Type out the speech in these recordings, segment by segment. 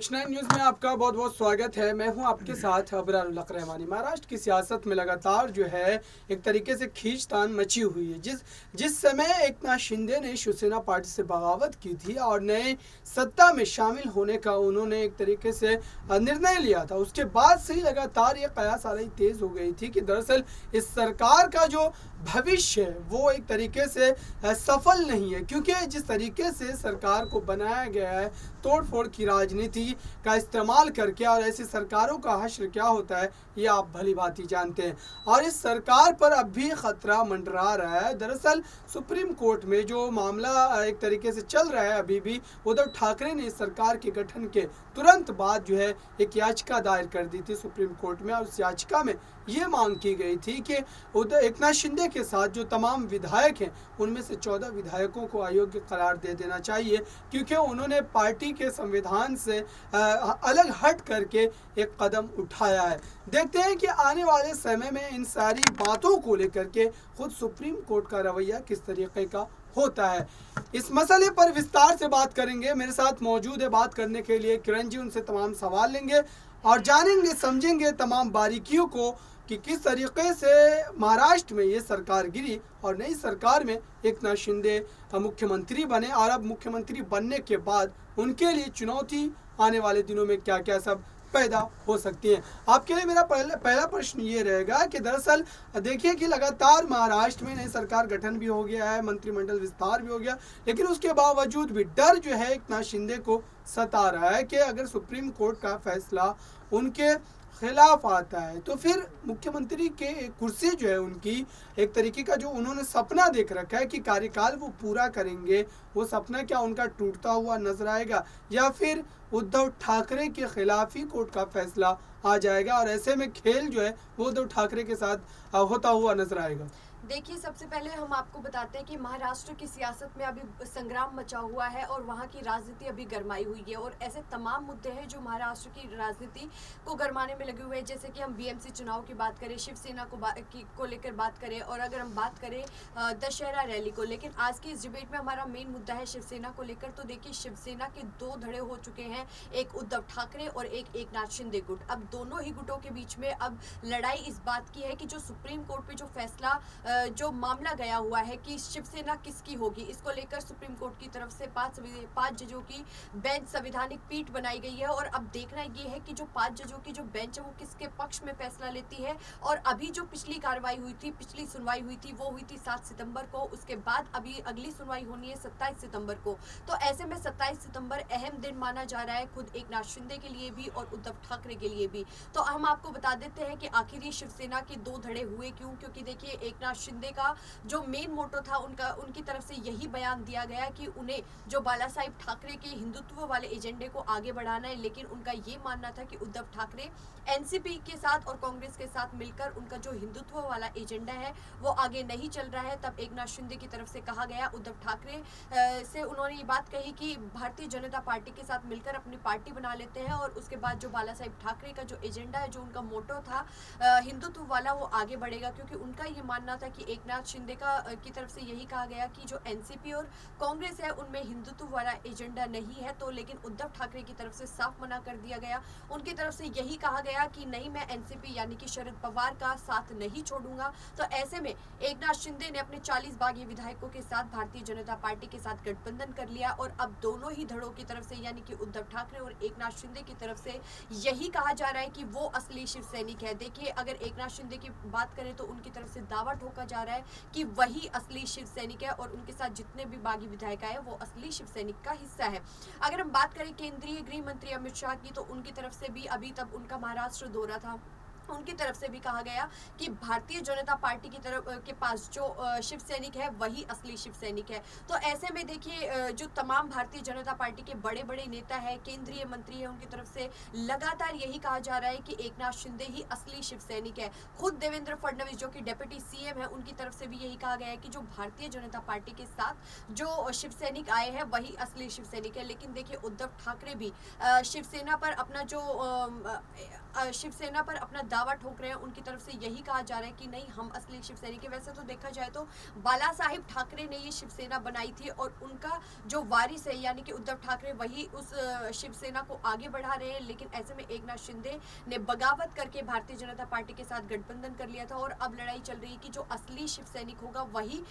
H9 news में आपका बहुत बहुत स्वागत है। मैं हूं आपके साथ अबरार उल हक रहमानी। महाराष्ट्र की सियासत में लगातार जो है एक तरीके से खींचतान मची हुई है। जिस समय एकनाथ शिंदे ने शिवसेना पार्टी से बगावत की थी और नए सत्ता में शामिल होने का उन्होंने एक तरीके से निर्णय लिया था, उसके बाद से ही लगातार ये कयास आ रही तेज हो गई थी कि दरअसल इस सरकार का जो भविष्य है वो एक तरीके से सफल नहीं है, क्योंकि जिस तरीके से सरकार को बनाया गया है तोड़ फोड़ की राजनीति का इस्तेमाल करके, और ऐसी सरकारों का हश्र क्या होता है ये आप भली भांति जानते हैं। और इस सरकार पर अब भी खतरा मंडरा रहा है। दरअसल सुप्रीम कोर्ट में जो मामला एक तरीके से चल रहा है, अभी भी उद्धव ठाकरे ने इस सरकार के गठन के तुरंत बाद जो है एक याचिका दायर कर दी थी सुप्रीम कोर्ट में, और उस याचिका में ये मांग की गई थी कि एकनाथ शिंदे के साथ जो तमाम विधायक हैं उनमें से 14 विधायकों को अयोग्य करार दे देना चाहिए, क्योंकि उन्होंने पार्टी के संविधान से अलग हट करके एक कदम उठाया है। देखते हैं कि आने वाले समय में इन सारी बातों को लेकर के खुद सुप्रीम कोर्ट का रवैया किस तरीके का होता है। इस मसले पर विस्तार से बात करेंगे। मेरे साथ मौजूद है बात करने के लिए किरण जी, उनसे तमाम सवाल लेंगे और जानेंगे समझेंगे तमाम बारीकियों को कि किस तरीके से महाराष्ट्र में ये सरकार गिरी और नई सरकार में एकनाथ शिंदे मुख्यमंत्री बने, और अब मुख्यमंत्री बनने के बाद उनके लिए चुनौती आने वाले दिनों में क्या क्या सब पैदा हो सकती है। आपके लिए मेरा पहला प्रश्न ये रहेगा कि दरअसल देखिए कि लगातार महाराष्ट्र में नई सरकार गठन भी हो गया है, मंत्रिमंडल विस्तार भी हो गया, लेकिन उसके बावजूद भी डर जो है एकनाथ शिंदे को सता रहा है कि अगर सुप्रीम कोर्ट का फैसला उनके खिलाफ आता है तो फिर मुख्यमंत्री के कुर्सी जो है उनकी एक तरीके का जो उन्होंने सपना देख रखा है कि कार्यकाल वो पूरा करेंगे, वो सपना क्या उनका टूटता हुआ नजर आएगा, या फिर उद्धव ठाकरे के खिलाफ ही कोर्ट का फैसला आ जाएगा और ऐसे में खेल जो है वो उद्धव ठाकरे के साथ होता हुआ नजर आएगा। देखिए, सबसे पहले हम आपको बताते हैं कि महाराष्ट्र की सियासत में अभी संग्राम मचा हुआ है और वहाँ की राजनीति अभी गरमाई हुई है, और ऐसे तमाम मुद्दे हैं जो महाराष्ट्र की राजनीति को गरमाने में लगे हुए हैं। जैसे कि हम बीएमसी चुनाव की बात करें, शिवसेना को लेकर बात करें, और अगर हम बात करें दशहरा रैली को। लेकिन आज की इस डिबेट में हमारा मेन मुद्दा है शिवसेना को लेकर। तो देखिए, शिवसेना के दो धड़े हो चुके हैं, एक उद्धव ठाकरे और एक एकनाथ शिंदे गुट। अब दोनों ही गुटों के बीच में अब लड़ाई इस बात की है कि जो सुप्रीम कोर्ट पे जो फैसला जो मामला गया हुआ है कि शिवसेना किसकी होगी, इसको लेकर सुप्रीम कोर्ट की तरफ से पांच जजों की बेंच संवैधानिक पीठ बनाई गई है। और अब देखना ये है कि जो 5 जजों की जो बेंच है वो किसके पक्ष में फैसला लेती है। और अभी जो पिछली कार्रवाई हुई थी, पिछली सुनवाई हुई थी, वो हुई थी 7 सितंबर को। उसके बाद अभी अगली सुनवाई होनी है 27 सितंबर को। तो ऐसे में 27 सितंबर अहम दिन माना जा रहा है, खुद एकनाथ शिंदे के लिए भी और उद्धव ठाकरे के लिए भी। तो हम आपको बता देते हैं कि आखिर ये शिवसेना के दो धड़े हुए क्यों। क्योंकि देखिए, एकनाथ शिंदे का जो मेन मोटो था उनकी तरफ से यही बयान दिया गया कि उन्हें जो बाला साहिब ठाकरे के हिंदुत्व वाले एजेंडे को आगे बढ़ाना है। लेकिन उनका ये मानना था कि उद्धव ठाकरे एनसीपी के साथ और कांग्रेस के साथ मिलकर उनका जो हिंदुत्व वाला एजेंडा है वो आगे नहीं चल रहा है। तब एकनाथ शिंदे की तरफ से कहा गया, उद्धव ठाकरे से उन्होंने ये बात कही कि भारतीय जनता पार्टी के साथ मिलकर अपनी पार्टी बना लेते हैं, और उसके बाद जो बाला साहिब ठाकरे का जो एजेंडा है, जो उनका मोटो था हिंदुत्व वाला, वो आगे बढ़ेगा। क्योंकि उनका ये मानना था कि एकनाथ शिंदे की तरफ से यही कहा गया कि जो एनसीपी और कांग्रेस है उनमें हिंदुत्व वाला एजेंडा नहीं है। तो लेकिन उद्धव ठाकरे की तरफ से साफ मना कर दिया गया। उनकी तरफ से यही कहा गया कि नहीं, मैं एनसीपी यानी कि शरद पवार का साथ नहीं छोड़ूंगा। तो ऐसे में एकनाथ शिंदे ने अपने 40 बागी विधायकों के साथ भारतीय जनता पार्टी के साथ गठबंधन कर लिया, और अब दोनों ही धड़ों की तरफ से यानी कि उद्धव ठाकरे और एकनाथ शिंदे की तरफ से यही कहा जा रहा है कि वो असली शिव सैनिक है। देखिए, अगर एकनाथ शिंदे की बात करें तो उनकी तरफ से दावा ठोका जा रहा है कि वही असली शिव सैनिक है, और उनके साथ जितने भी बागी विधायक आए वो असली शिव सैनिक का हिस्सा है। अगर हम बात करें केंद्रीय गृह मंत्री अमित शाह की, तो उनकी तरफ से भी अभी तक उनका महाराष्ट्र दौरा था, उनकी तरफ से भी कहा गया कि भारतीय जनता पार्टी की तरफ के पास जो शिव सैनिक है वही असली शिव सैनिक है। तो ऐसे में देखिए, जो तमाम भारतीय जनता पार्टी के बड़े बड़े नेता है, केंद्रीय मंत्री है, उनकी तरफ से लगातार यही कहा जा रहा है कि एकनाथ शिंदे ही असली शिव सैनिक है। खुद देवेंद्र फडणवीस जो कि डिप्टी सीएम है, उनकी तरफ से भी यही कहा गया है कि जो भारतीय जनता पार्टी के साथ जो शिव सैनिक आए हैं वही असली शिव सैनिक है। लेकिन देखिए, उद्धव ठाकरे भी शिवसेना पर अपना जो शिवसेना पर अपना दावा ठोक रहे हैं, उनकी तरफ से यही कहा जा रहा है कि नहीं, हम असली शिवसैनिक है। वैसे तो देखा जाए तो बाला साहिब ठाकरे ने ये शिवसेना बनाई थी और उनका जो वारिस है यानी कि उद्धव ठाकरे वही उस शिवसेना को आगे बढ़ा रहे हैं। लेकिन ऐसे में एकनाथ शिंदे ने बगावत करके भारतीय जनता पार्टी के साथ गठबंधन कर लिया था और अब लड़ाई चल रही है कि जो असली शिवसैनिक होगा वही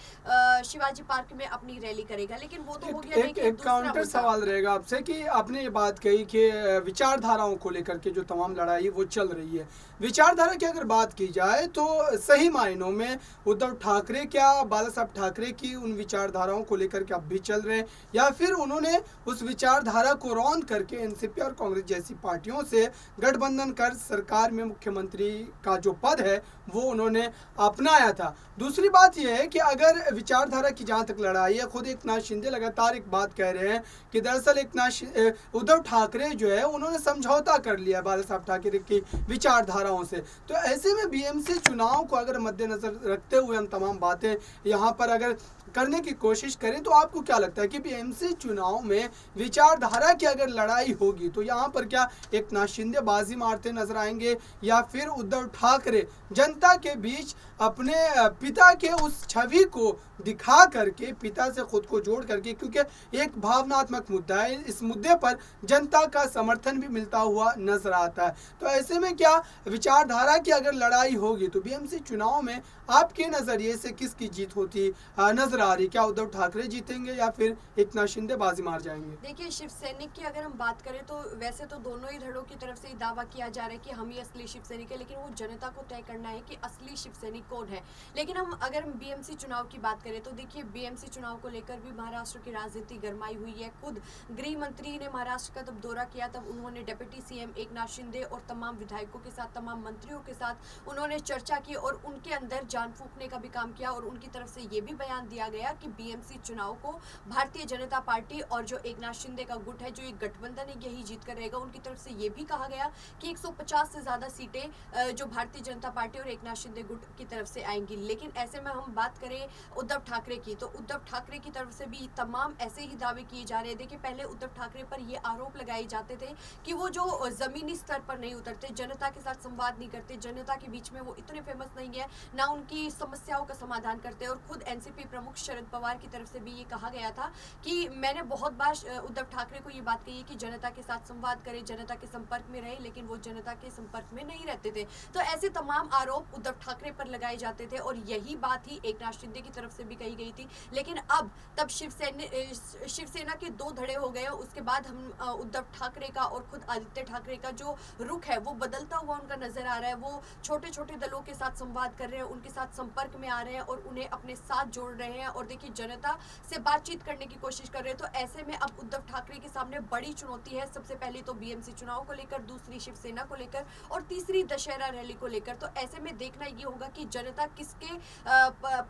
शिवाजी पार्क में अपनी रैली करेगा। लेकिन वो तो हो गया। एक काउंटर सवाल रहेगा आपसे कि आपने ये बात कही कि विचारधाराओं को लेकर के जो तमाम लड़ाई वो चल रही है, विचारधारा की अगर बात की जाए तो सही मायनों में उद्धव ठाकरे क्या बाला साहब ठाकरे की उन विचारधाराओं को लेकर के अब भी चल रहे हैं, या फिर उन्होंने उस विचारधारा को रौंद करके एनसीपी और कांग्रेस जैसी पार्टियों से गठबंधन कर सरकार में मुख्यमंत्री का जो पद है वो उन्होंने अपनाया था। दूसरी बात यह है कि अगर विचारधारा की जहाँ तक लड़ाई है, खुद एकनाथ शिंदे लगातार एक बात कह रहे हैं कि दरअसल उद्धव ठाकरे जो है उन्होंने समझौता कर लिया बाला साहब ठाकरे की विचारधाराओं से। तो ऐसे में बीएमसी चुनाव को अगर मद्देनजर रखते हुए हम तमाम बातें यहाँ पर अगर करने की कोशिश करें तो आपको क्या लगता है कि बीएमसी चुनाव में विचारधारा की अगर लड़ाई होगी तो यहाँ पर क्या एकनाथ शिंदे बाजी मारते नजर आएंगे, या फिर उद्धव ठाकरे जनता के बीच अपने पिता के उस छवि को दिखा करके, पिता से खुद को जोड़ करके, क्योंकि एक भावनात्मक मुद्दा है, इस मुद्दे पर जनता का समर्थन भी मिलता हुआ नजर आता है। तो ऐसे में क्या विचारधारा की अगर लड़ाई होगी तो बीएमसी चुनाव में आपके नजरिए से किसकी जीत होती नजर आ रही? क्या उद्धव ठाकरे जीतेंगे या फिर एकनाथ शिंदे बाजी मार जाएंगे? देखिए, शिवसैनिक की अगर हम बात करें तो वैसे तो दोनों ही धड़ों की तरफ से ही दावा किया जा रहा है कि हम ही असली शिवसैनिक है, लेकिन वो जनता को तय करना है कि असली शिवसैनिक कौन है। लेकिन अगर हम बीएमसी चुनाव की बात करें तो देखिए, बीएमसी चुनाव को लेकर भी महाराष्ट्र की राजनीति गरमाई हुई है। खुद गृह मंत्री ने महाराष्ट्र का जब दौरा किया तब उन्होंने डिप्टी सीएम एकनाथ शिंदे और तमाम विधायकों के साथ, तमाम मंत्रियों के साथ उन्होंने चर्चा की और उनके अंदर जान फूंकने का भी काम किया। और उनकी तरफ से ये भी बयान दिया गया कि बीएमसी चुनाव को भारतीय जनता पार्टी और जो एकनाथ शिंदे का गुट है, जो एक गठबंधन है, यही जीत कर रहेगा। उनकी तरफ से ये भी कहा गया कि 150 से ज्यादा सीटें जो भारतीय जनता पार्टी और एकनाथ शिंदे गुट की तरफ से आएंगी। लेकिन ऐसे में हम बात करें उद्धव ठाकरे की तो उद्धव ठाकरे की तरफ से भी तमाम ऐसे ही दावे किए जा रहे हैं। देखिए, पहले उद्धव ठाकरे पर ये आरोप लगाए जाते थे कि वो जो जमीनी स्तर पर नहीं उतरते, जनता के साथ संवाद नहीं करते, जनता के बीच में वो इतने फेमस नहीं है, ना उनकी समस्याओं का समाधान करते। और खुद एनसीपी प्रमुख शरद पवार की तरफ से भी ये कहा गया था कि मैंने बहुत बार उद्धव ठाकरे को ये बात कही है कि जनता के साथ संवाद करें, जनता के संपर्क में रहे, लेकिन वो जनता के संपर्क में नहीं रहते थे। तो ऐसे तमाम आरोप उद्धव ठाकरे पर लगाए जाते थे और यही बात ही एकनाथ शिंदे की तरफ से भी कही गई थी। लेकिन अब तब शिवसेना के दो धड़े हो गए। उसके बाद हम उद्धव ठाकरे का और खुद आदित्य ठाकरे का जो रुख है वो बदलता हुआ उनका नजर आ रहा है। वो छोटे छोटे दलों के साथ संवाद कर रहे हैं, उनके साथ संपर्क में आ रहे हैं और उन्हें अपने साथ जोड़ रहे हैं और देखिए जनता से बातचीत करने की कोशिश कर रहे हैं। तो ऐसे में अब उद्धव ठाकरे के सामने बड़ी चुनौती है। सबसे पहले तो बीएमसी चुनाव को लेकर, दूसरी शिवसेना को लेकर और तीसरी दशहरा रैली को लेकर। तो ऐसे में देखना ये होगा कि जनता किसके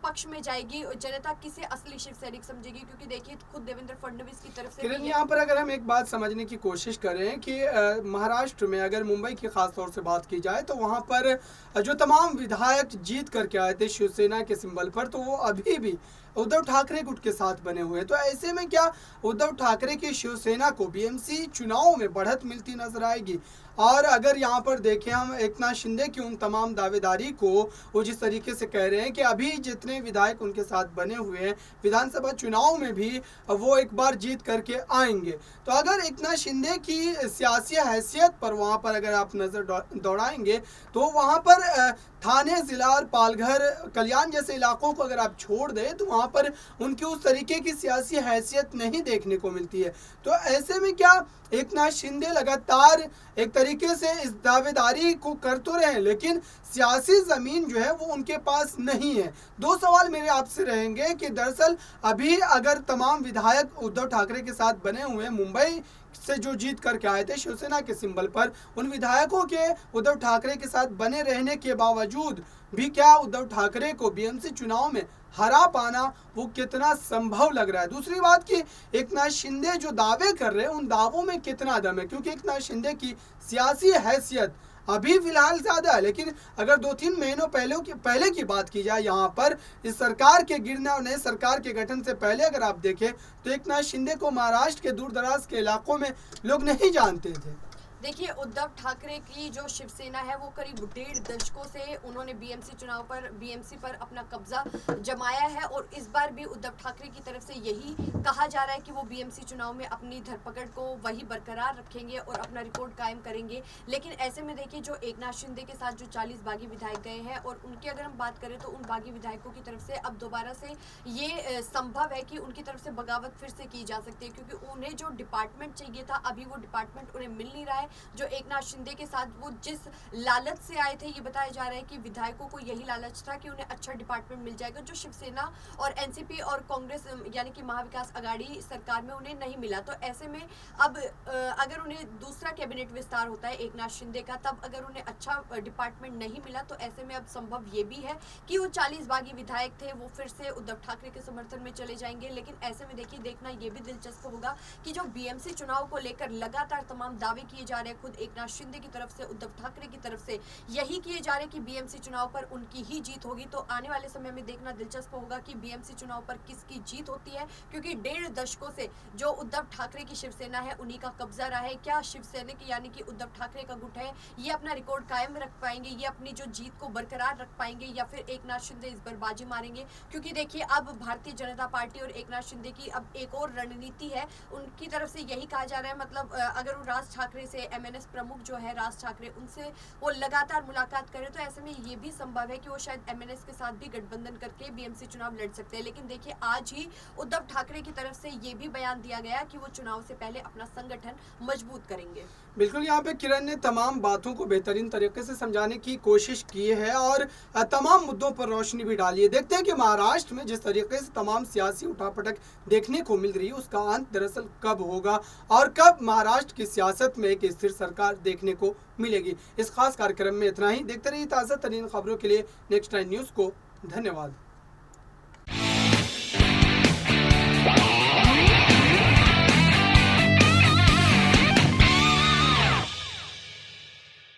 पक्ष में जाएगी, जनता किसे असली शिवसैनिक समझेगी। क्योंकि देखिए, खुद देवेंद्र फडणवीस की तरफ से किरण, यहाँ पर अगर हम एक बात समझने की कोशिश करें कि महाराष्ट्र में अगर मुंबई की खास तौर से बात की जाए तो वहाँ पर जो तमाम विधायक जीत करके आए थे शिवसेना के सिंबल पर, तो वो अभी भी उद्धव ठाकरे गुट के साथ बने हुए। तो ऐसे में क्या उद्धव ठाकरे की शिवसेना को बीएमसी चुनाव में बढ़त मिलती नजर आएगी? और अगर यहाँ पर देखें हम एकनाथ शिंदे की उन तमाम दावेदारी को, वो जिस तरीके से कह रहे हैं कि अभी जितने विधायक उनके साथ बने हुए हैं विधानसभा चुनाव में भी वो एक बार जीत करके आएंगे, तो अगर एकनाथ शिंदे की सियासी हैसियत पर वहाँ पर अगर आप नज़र दौड़ाएंगे तो वहाँ पर थाने, जिला और पालघर, कल्याण जैसे इलाकों को अगर आप छोड़ दें तो वहाँ पर उनकी उस तरीके की सियासी हैसियत नहीं देखने को मिलती है। तो ऐसे में क्या एकनाथ शिंदे लगातार एक तरीके से इस दावेदारी को कर तो रहे हैं लेकिन सियासी ज़मीन जो है वो उनके पास नहीं है? दो सवाल मेरे आपसे रहेंगे कि दरअसल अभी अगर तमाम विधायक उद्धव ठाकरे के साथ बने हुए मुंबई से जो जीत करके आए थे शिवसेना के सिंबल पर, उन विधायकों के उद्धव ठाकरे के साथ बने रहने के बावजूद भी क्या उद्धव ठाकरे को बीएमसी चुनाव में हरा पाना वो कितना संभव लग रहा है? दूसरी बात कि एकनाथ शिंदे जो दावे कर रहे हैं उन दावों में कितना दम है, क्योंकि एकनाथ शिंदे की सियासी हैसियत अभी फिलहाल ज़्यादा है, लेकिन अगर 2-3 महीनों पहले की बात की जाए यहाँ पर इस सरकार के गिरने और नए सरकार के गठन से पहले अगर आप देखें तो एकनाथ शिंदे को महाराष्ट्र के दूर दराज के इलाकों में लोग नहीं जानते थे। देखिए, उद्धव ठाकरे की जो शिवसेना है वो करीब 1.5 दशकों से उन्होंने बीएमसी पर अपना कब्जा जमाया है और इस बार भी उद्धव ठाकरे की तरफ से यही कहा जा रहा है कि वो बीएमसी चुनाव में अपनी धरपकड़ को वही बरकरार रखेंगे और अपना रिकॉर्ड कायम करेंगे। लेकिन ऐसे में देखिए, जो एकनाथ शिंदे के साथ जो 40 बागी विधायक गए हैं और उनकी अगर हम बात करें तो उन बागी विधायकों की तरफ से अब दोबारा से ये संभव है कि उनकी तरफ से बगावत फिर से की जा सकती है, क्योंकि उन्हें जो डिपार्टमेंट चाहिए था अभी वो डिपार्टमेंट उन्हें मिल नहीं रहा है। जो एकनाथ शिंदे के साथ वो जिस लालच से आए थे, ये बताया जा रहा है कि विधायकों को यही लालच था कि उन्हें अच्छा डिपार्टमेंट मिल जाएगा, जो शिवसेना और एनसीपी और कांग्रेस यानी कि महाविकास आघाड़ी सरकार में उन्हें नहीं मिला। तो ऐसे में अब अगर उन्हें दूसरा कैबिनेट विस्तार होता है एकनाथ शिंदे का, तब अगर उन्हें अच्छा डिपार्टमेंट नहीं मिला तो ऐसे में अब संभव ये भी है कि वो 40 बागी विधायक थे वो फिर से उद्धव ठाकरे के समर्थन में चले जाएंगे। लेकिन ऐसे में देखिए, देखना ये भी दिलचस्प होगा कि जो बीएमसी चुनाव को लेकर लगातार तमाम दावे किए जा रहे हैं, खुद एकनाथ शिंदे की तरफ से, उद्धव ठाकरे की तरफ से यही किए जा रहे हैं कि बीएमसी चुनाव पर उनकी ही जीत होगी। तो आने वाले समय में देखना दिलचस्प होगा कि बीएमसी चुनाव पर किसकी जीत होती है, क्योंकि 1.5 दशकों से जो उद्धव ठाकरे की शिवसेना है उन्हीं का कब्जा रहा है। क्या शिवसेना की यानी कि उद्धव ठाकरे का गुट है ये अपना रिकॉर्ड कायम रख पाएंगे, ये अपनी जो जीत को बरकरार रख पाएंगे, या फिर एकनाथ शिंदे इस बार बाजी मारेंगे? क्योंकि देखिए, अब भारतीय जनता पार्टी और एकनाथ शिंदे की अब एक और रणनीति है। उनकी तरफ से यही कहा जा रहा है, मतलब अगर वो राज ठाकरे से, एमएनएस प्रमुख जो है राज ठाकरे, उनसे वो लगातार मुलाकात करें तो ऐसे में ये भी संभव है कि वो शायद एमएनएस के साथ भी गठबंधन करके बीएमसी चुनाव लड़ सकते हैं। लेकिन देखिए, आज ही उद्धव ठाकरे की तरफ से ये भी बयान दिया गया कि वो चुनाव से पहले अपना संगठन मजबूत करेंगे। बिल्कुल, यहाँ पे किरण ने तमाम बातों को बेहतरीन तरीके से समझाने की कोशिश की है और तमाम मुद्दों पर रोशनी भी डाली है। देखते हैं कि महाराष्ट्र में जिस तरीके से तमाम सियासी उठापटक देखने को मिल रही है उसका अंत दरअसल कब होगा और कब महाराष्ट्र की सियासत में एक स्थिर सरकार देखने को मिलेगी। इस खास कार्यक्रम में इतना ही। देखते रहिए ताज़ा तरीन खबरों के लिए नेक्स्ट 9 न्यूज़ को। धन्यवाद।